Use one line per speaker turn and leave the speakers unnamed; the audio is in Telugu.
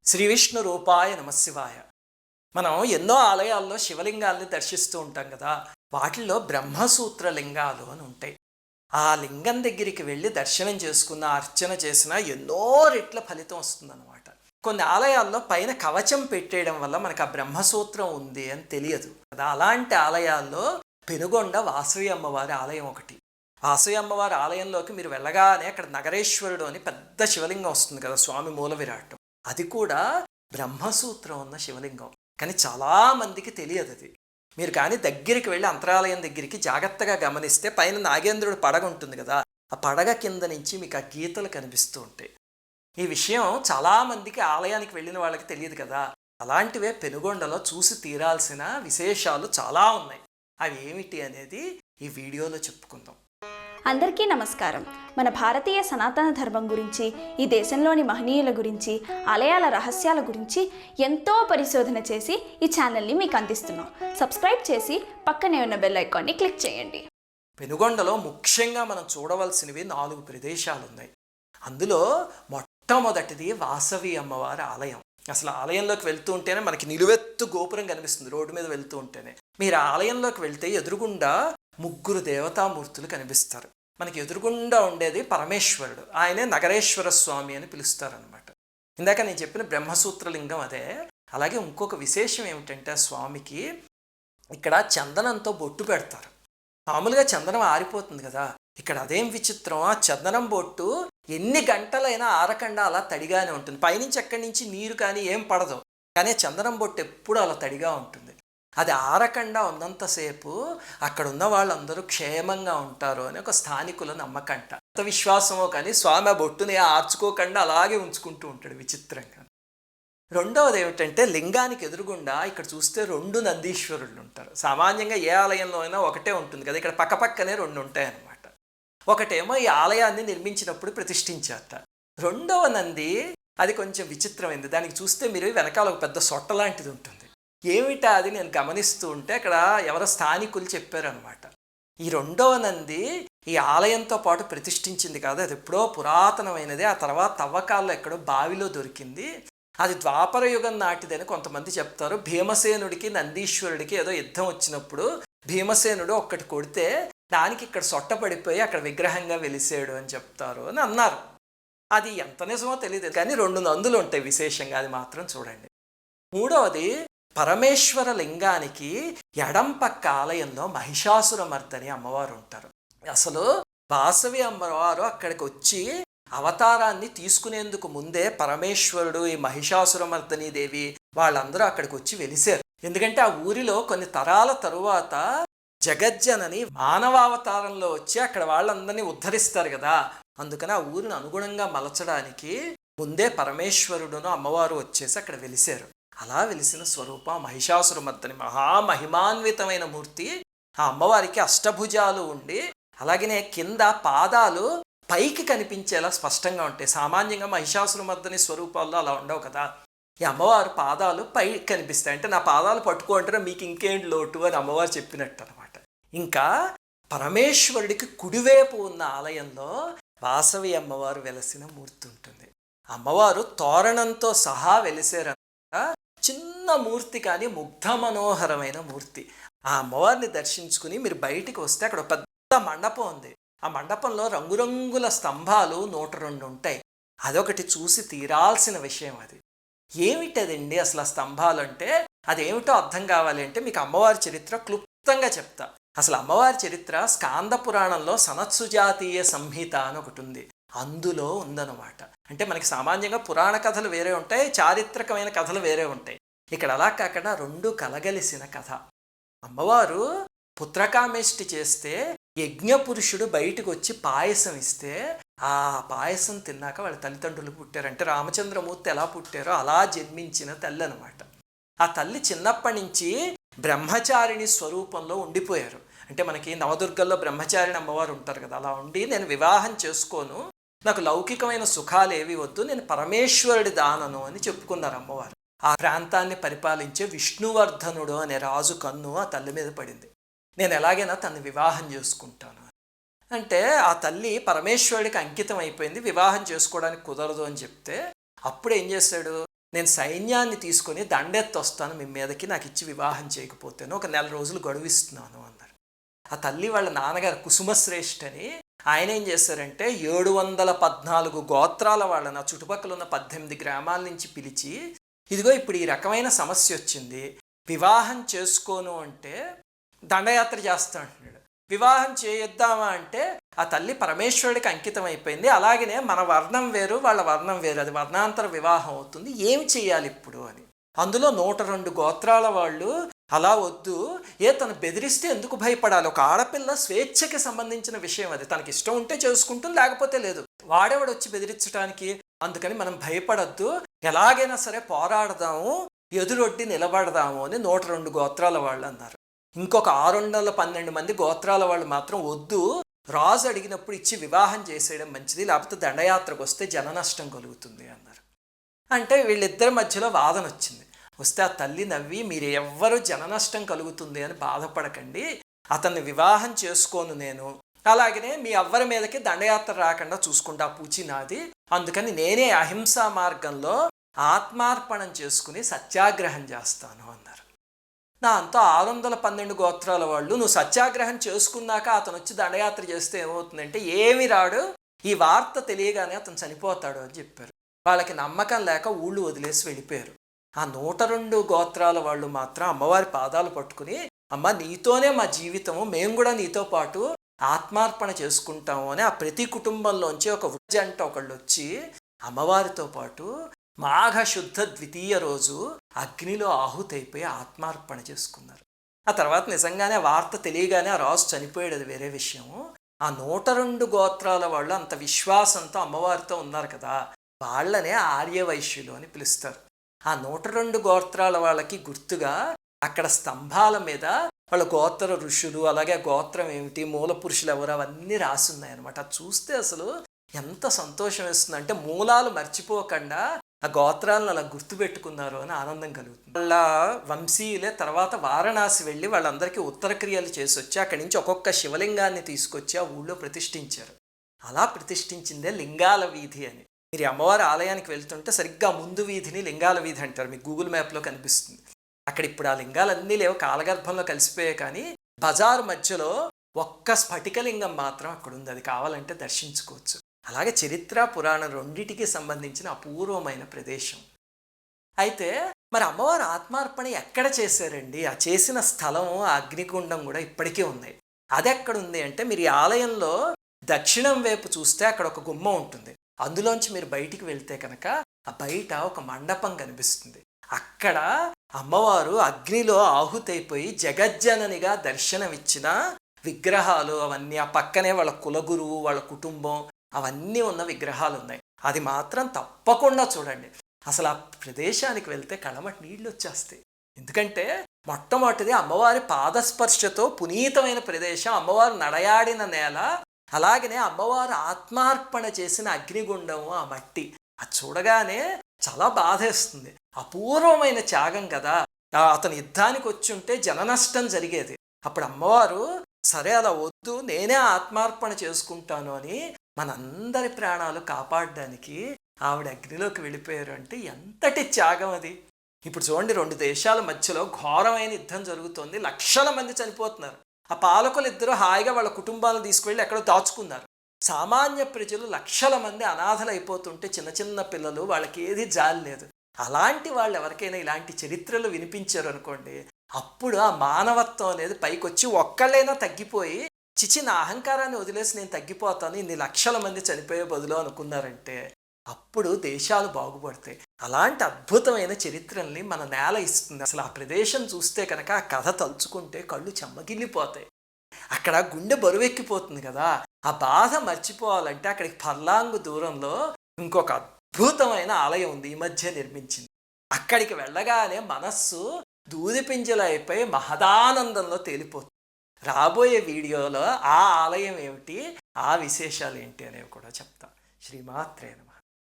శ్రీ విష్ణు రూపాయ నమశివాయ. మనం ఎన్నో ఆలయాల్లో శివలింగాల్ని దర్శిస్తూ ఉంటాం కదా. వాటిల్లో బ్రహ్మసూత్ర లింగాలు అని ఉంటాయి. ఆ లింగం దగ్గరికి వెళ్ళి దర్శనం చేసుకున్న, అర్చన చేసినా ఎన్నో రెట్ల ఫలితం వస్తుందన్నమాట. కొన్ని ఆలయాల్లో పైన కవచం పెట్టేయడం వల్ల మనకు ఆ బ్రహ్మసూత్రం ఉంది అని తెలియదు కదా. అలాంటి ఆలయాల్లో పెనుగొండ వాసవి అమ్మవారి ఆలయం ఒకటి. వాసవి అమ్మవారి ఆలయంలోకి మీరు వెళ్ళగానే అక్కడ నగరేశ్వరుడు అని పెద్ద శివలింగం వస్తుంది కదా, స్వామి మూల విరాట్టం. అది కూడా బ్రహ్మసూత్రం ఉన్న శివలింగం. కానీ చాలామందికి తెలియదు అది. మీరు కానీ దగ్గరికి వెళ్ళి అంతరాలయం దగ్గరికి జాగ్రత్తగా గమనిస్తే పైన నాగేంద్రుడు పడగ ఉంటుంది కదా, ఆ పడగ కింద నుంచి మీకు ఆ గీతలు కనిపిస్తూ ఉంటాయి. ఈ విషయం చాలామందికి ఆలయానికి వెళ్ళిన వాళ్ళకి తెలియదు కదా. అలాంటివే పెనుగొండలో చూసి తీరాల్సిన విశేషాలు చాలా ఉన్నాయి. అవి ఏమిటి అనేది ఈ వీడియోలో చెప్పుకుందాం.
అందరికీ నమస్కారం. మన భారతీయ సనాతన ధర్మం గురించి, ఈ దేశంలోని మహనీయుల గురించి, ఆలయాల రహస్యాల గురించి ఎంతో పరిశోధన చేసి ఈ ఛానల్ని మీకు అందిస్తున్నాం. సబ్స్క్రైబ్ చేసి పక్కనే ఉన్న బెల్ ఐకాన్ని క్లిక్ చేయండి.
పెనుగొండలో ముఖ్యంగా మనం చూడవలసినవి 4 ప్రదేశాలు ఉన్నాయి. అందులో మొట్టమొదటిది వాసవి అమ్మవారి ఆలయం. అసలు ఆలయంలోకి వెళ్తూ ఉంటేనే మనకి నిలువెత్తు గోపురం కనిపిస్తుంది. రోడ్డు మీద వెళ్తూ ఉంటేనే మీరు ఆలయంలోకి వెళ్తే ఎదురుగుండా 3 దేవతామూర్తులు కనిపిస్తారు. మనకి ఎదురుగుండా ఉండేది పరమేశ్వరుడు. ఆయనే నగరేశ్వర స్వామి అని పిలుస్తారనమాట. ఇందాక నేను చెప్పిన బ్రహ్మసూత్రలింగం అదే. అలాగే ఇంకొక విశేషం ఏమిటంటే ఆ స్వామికి ఇక్కడ చందనంతో బొట్టు పెడతారు. మామూలుగా చందనం ఆరిపోతుంది కదా, ఇక్కడ అదేం విచిత్రం, ఆ చందనం బొట్టు ఎన్ని గంటలైనా ఆరకుండా అలా తడిగానే ఉంటుంది. పైనుంచి ఎక్కడి నుంచి నీరు కానీ ఏం పడదు, కానీ చందనం బొట్టు ఎప్పుడు అలా తడిగా ఉంటుంది. అది ఆరకుండా ఉన్నంతసేపు అక్కడ ఉన్న వాళ్ళందరూ క్షేమంగా ఉంటారు అని ఒక స్థానికుల నమ్మకంట. అంత విశ్వాసమో కానీ స్వామి ఆ బొట్టుని ఆర్చుకోకుండా అలాగే ఉంచుకుంటూ ఉంటాడు విచిత్రంగా. రెండవది ఏమిటంటే లింగానికి ఎదురుగుండా ఇక్కడ చూస్తే 2 నందీశ్వరులు ఉంటారు. సామాన్యంగా ఏ ఆలయంలో అయినా ఒకటే ఉంటుంది కదా, ఇక్కడ పక్కపక్కనే 2 ఉంటాయన్నమాట. ఒకటేమో ఈ ఆలయాన్ని నిర్మించినప్పుడు ప్రతిష్ఠించారట. రెండవ నంది అది కొంచెం విచిత్రమైంది. దానికి చూస్తే మీరు వెనకాల ఒక పెద్ద సొట్ట లాంటిది ఉంటుంది. ఏమిటా అది నేను గమనిస్తూ ఉంటే అక్కడ ఎవరో స్థానికులు చెప్పారనమాట. ఈ రెండవ నంది ఈ ఆలయంతో పాటు ప్రతిష్ఠించింది కాదు, అది ఎప్పుడో పురాతనమైనది. ఆ తర్వాత తవ్వకాల్లో ఎక్కడో బావిలో దొరికింది. అది ద్వాపర యుగం నాటిదని కొంతమంది చెప్తారు. భీమసేనుడికి నందీశ్వరుడికి ఏదో యుద్ధం వచ్చినప్పుడు భీమసేనుడు ఒక్కటి కొడితే దానికి ఇక్కడ సొట్ట పడిపోయి అక్కడ విగ్రహంగా వెలిసాడు అని చెప్తారు అని అన్నారు. అది ఎంత నిజమో తెలియదు, కానీ 2 నందులు ఉంటాయి విశేషంగా, అది మాత్రం చూడండి. మూడవది పరమేశ్వర లింగానికి ఎడం పక్క ఆలయంలో మహిషాసురమర్దని అమ్మవారు ఉంటారు. అసలు వాసవి అమ్మవారు అక్కడికి వచ్చి అవతారాన్ని తీసుకునేందుకు ముందే పరమేశ్వరుడు, ఈ మహిషాసురమర్దని దేవి వాళ్ళందరూ అక్కడికి వచ్చి వెలిశారు. ఎందుకంటే ఆ ఊరిలో కొన్ని తరాల తరువాత జగజ్జనని మానవావతారంలో వచ్చి అక్కడ వాళ్ళందరినీ ఉద్ధరిస్తారు కదా. అందుకని ఆ ఊరిని అనుగుణంగా మలచడానికి ముందే పరమేశ్వరుడును అమ్మవారు వచ్చేసి అక్కడ వెలిశారు. అలా వెలిసిన స్వరూపం మహిషాసురమర్దని, మహామహిమాన్వితమైన మూర్తి. ఆ అమ్మవారికి అష్టభుజాలు ఉండి అలాగనే కింద పాదాలు పైకి కనిపించేలా స్పష్టంగా ఉంటాయి. సామాన్యంగా మహిషాసురమర్దని స్వరూపాల్లో అలా ఉండవు కదా. ఈ అమ్మవారు పాదాలు పైకి కనిపిస్తాయి. అంటే నా పాదాలు పట్టుకుంటారా మీకు ఇంకేంటి లోటు అని అమ్మవారు చెప్పినట్టు అనమాట. ఇంకా పరమేశ్వరుడికి కుడివైపు ఉన్న ఆలయంలో వాసవి అమ్మవారు వెలసిన మూర్తి ఉంటుంది. అమ్మవారు తోరణంతో సహా వెలిసారన్నమాట. చిన్న మూర్తి కానీ ముగ్ధ మనోహరమైన మూర్తి. ఆ అమ్మవారిని దర్శించుకుని మీరు బయటికి వస్తే అక్కడ పెద్ద మండపం ఉంది. ఆ మండపంలో రంగురంగుల స్తంభాలు 102 ఉంటాయి. అదొకటి చూసి తీరాల్సిన విషయం. అది ఏమిటదండి అసలు ఆ స్తంభాలు అంటే? అదేమిటో అర్థం కావాలి అంటే మీకు అమ్మవారి చరిత్ర క్లుప్తంగా చెప్తా. అసలు అమ్మవారి చరిత్ర స్కాంద పురాణంలో సనత్సుజాతీయ సంహిత అని ఒకటి ఉంది, అందులో ఉందన్నమాట. అంటే మనకి సామాన్యంగా పురాణ కథలు వేరే ఉంటాయి, చారిత్రకమైన కథలు వేరే ఉంటాయి. ఇక్కడ అలా కాకుండా 2 కలగలిసిన కథ. అమ్మవారు పుత్రకామేష్టి చేస్తే యజ్ఞపురుషుడు బయటకు వచ్చి పాయసం ఇస్తే ఆ పాయసం తిన్నాక వాళ్ళ తల్లిదండ్రులు పుట్టారు. అంటే రామచంద్రమూర్తి ఎలా పుట్టారో అలా జన్మించిన తల్లి అనమాట. ఆ తల్లి చిన్నప్పటి నుంచి బ్రహ్మచారిణి స్వరూపంలో ఉండిపోయారు. అంటే మనకి నవదుర్గల్లో బ్రహ్మచారిణి అమ్మవారు ఉంటారు కదా, అలా ఉండి నేను వివాహం చేసుకోను, నాకు లౌకికమైన సుఖాలు ఏవి వద్దు, నేను పరమేశ్వరుడి దానను అని చెప్పుకున్నారు అమ్మవారు. ఆ ప్రాంతాన్ని పరిపాలించే విష్ణువర్ధనుడు అనే రాజు కన్ను ఆ తల్లి మీద పడింది. నేను ఎలాగైనా తను వివాహం చేసుకుంటాను అంటే ఆ తల్లి పరమేశ్వరుడికి అంకితం అయిపోయింది. వివాహం చేసుకోవడానికి కుదరదు అని చెప్తే అప్పుడు ఏం చేశాడు, నేను సైన్యాన్ని తీసుకొని దండెత్తి వస్తాను మీ మీదకి, నాకు ఇచ్చి వివాహం చేయకపోతేను ఒక 1 రోజులు గడువిస్తున్నాను అన్నారు. ఆ తల్లి వాళ్ళ నాన్నగారు కుసుమశ్రేష్ఠ అని, ఆయన ఏం చేశారంటే 714 గోత్రాల వాళ్ళని ఆ చుట్టుపక్కల ఉన్న 18 గ్రామాల నుంచి పిలిచి, ఇదిగో ఇప్పుడు ఈ రకమైన సమస్య వచ్చింది, వివాహం చేసుకోను అంటే దండయాత్ర చేస్తా అంటున్నాడు, వివాహం చేయిద్దామా అంటే ఆ తల్లి పరమేశ్వరుడికి అంకితం అయిపోయింది, అలాగనే మన వర్ణం వేరు వాళ్ళ వర్ణం వేరు, అది వర్ణాంతర వివాహం అవుతుంది, ఏమి చేయాలి ఇప్పుడు అని. అందులో 102 గోత్రాల వాళ్ళు అలా వద్దు, తను బెదిరిస్తే ఎందుకు భయపడాలి, ఒక ఆడపిల్ల స్వేచ్ఛకి సంబంధించిన విషయం, అది తనకి ఇష్టం ఉంటే చేసుకుంటుంది, లేకపోతే లేదు, వాడేవాడు వచ్చి బెదిరించడానికి, అందుకని మనం భయపడద్దు, ఎలాగైనా సరే పోరాడదాము, ఎదురొడ్డి నిలబడదాము అని 102 గోత్రాల వాళ్ళు అన్నారు. ఇంకొక 612 మంది గోత్రాల వాళ్ళు మాత్రం వద్దు, రాజు అడిగినప్పుడు ఇచ్చి వివాహం చేసేయడం మంచిది, లేకపోతే దండయాత్రకు వస్తే జననష్టం కలుగుతుంది అన్నారు. అంటే వీళ్ళిద్దరి మధ్యలో వాదన వచ్చింది. వస్తే ఆ తల్లి నవ్వి, మీరు ఎవ్వరూ జననష్టం కలుగుతుంది అని బాధపడకండి, అతన్ని వివాహం చేసుకోను నేను, అలాగనే మీ ఎవ్వరి మీదకి దండయాత్ర రాకుండా చూసుకుంటా, పూచి నాది, అందుకని నేనే అహింసా మార్గంలో ఆత్మార్పణం చేసుకుని సత్యాగ్రహం చేస్తాను అన్నారు. దాంతో 612 గోత్రాల వాళ్ళు, నువ్వు సత్యాగ్రహం చేసుకున్నాక అతను వచ్చి దండయాత్ర చేస్తే ఏమవుతుందంటే ఏమి రాడు, ఈ వార్త తెలియగానే అతను చనిపోతాడు అని చెప్పారు. వాళ్ళకి నమ్మకం లేక ఊళ్ళు వదిలేసి వెళ్ళిపోయారు. ఆ 102 గోత్రాల వాళ్ళు మాత్రం అమ్మవారి పాదాలు పట్టుకుని, అమ్మ నీతోనే మా జీవితము, మేము కూడా నీతో పాటు ఆత్మార్పణ చేసుకుంటాము అని ఆ ప్రతి కుటుంబంలోంచి ఒక జంట ఒకళ్ళు వచ్చి అమ్మవారితో పాటు మాఘ శుద్ధ ద్వితీయ రోజు అగ్నిలో ఆహుతైపోయి ఆత్మార్పణ చేసుకున్నారు. ఆ తర్వాత నిజంగానే వార్త తెలియగానే ఆ రాజు చనిపోయాడు, అది వేరే విషయము. ఆ 102 గోత్రాల వాళ్ళు అంత విశ్వాసంతో అమ్మవారితో ఉన్నారు కదా, వాళ్ళనే ఆర్యవైశ్యులు అని పిలుస్తారు. ఆ 102 గోత్రాల వాళ్ళకి గుర్తుగా అక్కడ స్తంభాల మీద వాళ్ళ గోత్ర ఋషులు, అలాగే గోత్రం ఏమిటి, మూల పురుషులు ఎవరు, అవన్నీ రాసున్నాయి అనమాట. అది చూస్తే అసలు ఎంత సంతోషం వేస్తుంది అంటే, మూలాలు మర్చిపోకుండా ఆ గోత్రాలను అలా గుర్తుపెట్టుకున్నారు అని ఆనందం కలుగుతుంది. వాళ్ళ వంశీయులే తర్వాత వారణాసి వెళ్ళి వాళ్ళందరికీ ఉత్తర క్రియలు చేసి వచ్చి అక్కడి నుంచి ఒక్కొక్క శివలింగాన్ని తీసుకొచ్చి ఆ ఊళ్ళో ప్రతిష్ఠించారు. అలా ప్రతిష్ఠించిందే లింగాల వీధి అని. మీరు అమ్మవారి ఆలయానికి వెళ్తుంటే సరిగ్గా ముందు వీధిని లింగాల వీధి అంటారు, మీకు గూగుల్ మ్యాప్లో కనిపిస్తుంది. అక్కడ ఇప్పుడు ఆ లింగాలన్నీ లేవు, కాలగర్భంలో కలిసిపోయాయి, కానీ బజారు మధ్యలో ఒక్క స్ఫటికలింగం మాత్రం అక్కడ ఉంది, అది కావాలంటే దర్శించుకోవచ్చు. అలాగే చరిత్ర పురాణం రెండింటికి సంబంధించిన అపూర్వమైన ప్రదేశం. అయితే మరి అమ్మవారు ఆత్మార్పణ ఎక్కడ చేశారండి? ఆ చేసిన స్థలము, ఆ అగ్నిగుండం కూడా ఇప్పటికీ ఉన్నాయి. అది ఎక్కడుంది అంటే, మీరు ఈ ఆలయంలో దక్షిణం వైపు చూస్తే అక్కడ ఒక గుమ్మం ఉంటుంది, అందులోంచి మీరు బయటికి వెళ్తే కనుక ఆ బయట ఒక మండపం కనిపిస్తుంది. అక్కడ అమ్మవారు అగ్నిలో ఆహుతైపోయి జగజ్జననిగా దర్శనమిచ్చిన విగ్రహాలు అవన్నీ, ఆ పక్కనే వాళ్ళ కులగురువు, వాళ్ళ కుటుంబం, అవన్నీ ఉన్న విగ్రహాలు ఉన్నాయి. అది మాత్రం తప్పకుండా చూడండి. అసలు ఆ ప్రదేశానికి వెళ్తే కళ్ళమటి నీళ్ళు వచ్చేస్తాయి. ఎందుకంటే మొట్టమొదటిది అమ్మవారి పాదస్పర్శతో పునీతమైన ప్రదేశం, అమ్మవారు నడయాడిన నేల, అలాగనే అమ్మవారు ఆత్మార్పణ చేసిన అగ్నిగుండము, ఆ మట్టి, అది చూడగానే చాలా బాధేస్తుంది. అపూర్వమైన త్యాగం కదా. అతను యుద్ధానికి వచ్చి ఉంటే జననష్టం జరిగేది. అప్పుడు అమ్మవారు సరే అలా వద్దు, నేనే ఆత్మార్పణ చేసుకుంటాను అని మనందరి ప్రాణాలు కాపాడడానికి ఆవిడ అగ్నిలోకి వెళ్ళిపోయారు. అంటే ఎంతటి త్యాగం అది. ఇప్పుడు చూడండి, 2 దేశాల మధ్యలో ఘోరమైన యుద్ధం జరుగుతోంది, లక్షల మంది చనిపోతున్నారు. ఆ పాలకులు ఇద్దరు హాయిగా వాళ్ళ కుటుంబాలను తీసుకువెళ్ళి ఎక్కడో దాచుకున్నారు. సామాన్య ప్రజలు లక్షల మంది అనాథలు అయిపోతుంటే, చిన్న చిన్న పిల్లలు, వాళ్ళకి ఏది జాలి లేదు. అలాంటి వాళ్ళు ఎవరికైనా ఇలాంటి చరిత్రలు వినిపించారు అనుకోండి, అప్పుడు ఆ మానవత్వం అనేది పైకి వచ్చి ఒక్కళ్ళైనా తగ్గిపోయి, చిచి నా అహంకారాన్ని వదిలేసి నేను తగ్గిపోతాను, ఇన్ని లక్షల మంది చనిపోయే బదులు అనుకున్నారంటే అప్పుడు దేశాలు బాగుపడతాయి. అలాంటి అద్భుతమైన చరిత్రల్ని మన నేల ఇస్తుంది. అసలు ఆ ప్రదేశం చూస్తే కనుక, ఆ కథ తలుచుకుంటే కళ్ళు చెమ్మగిల్లిపోతాయి. అక్కడ గుండె బరువెక్కిపోతుంది కదా. ఆ బాధ మర్చిపోవాలంటే అక్కడికి పర్లాంగు దూరంలో ఇంకొక అద్భుతమైన ఆలయం ఉంది, ఈ మధ్య నిర్మించింది. అక్కడికి వెళ్ళగానే మనస్సు దూదిపింజలైపోయి మహదానందంలో తేలిపోతుంది. రాబోయే వీడియోలో ఆ ఆలయం ఏమిటి, ఆ విశేషాలు ఏంటి అనేవి కూడా చెప్తాం. శ్రీమాత్రే నమః.